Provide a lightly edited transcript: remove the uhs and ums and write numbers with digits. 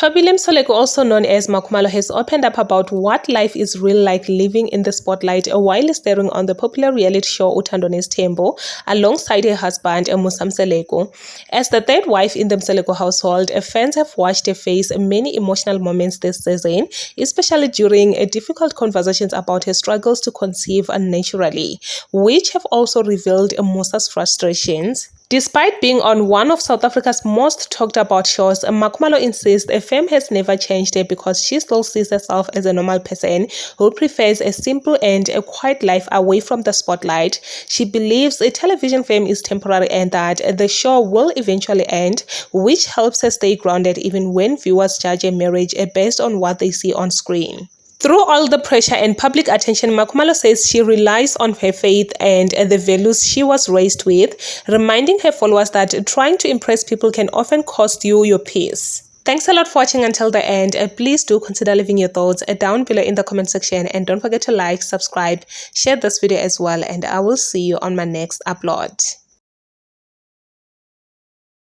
Thobile Mseleku, also known as Makhumalo, has opened up about what life is really like living in the spotlight while starring on the popular reality show Uthando Nesithembu alongside her husband Musa Mseleku. As the third wife in the Mseleku household, fans have watched her face many emotional moments this season, especially during difficult conversations about her struggles to conceive naturally, which have also revealed Musa's frustrations. Despite being on one of South Africa's most talked about shows, Makhumalo insists fame has never changed her because she still sees herself as a normal person who prefers a simple and a quiet life away from the spotlight. She believes television fame is temporary and that the show will eventually end, which helps her stay grounded even when viewers judge a marriage based on what they see on screen. Through all the pressure and public attention, Makhumalo says she relies on her faith and the values she was raised with, reminding her followers that trying to impress people can often cost you your peace. Thanks a lot for watching until the end. Please do consider leaving your thoughts down below in the comment section, and don't forget to like, subscribe, share this video as well, and I will see you on my next upload.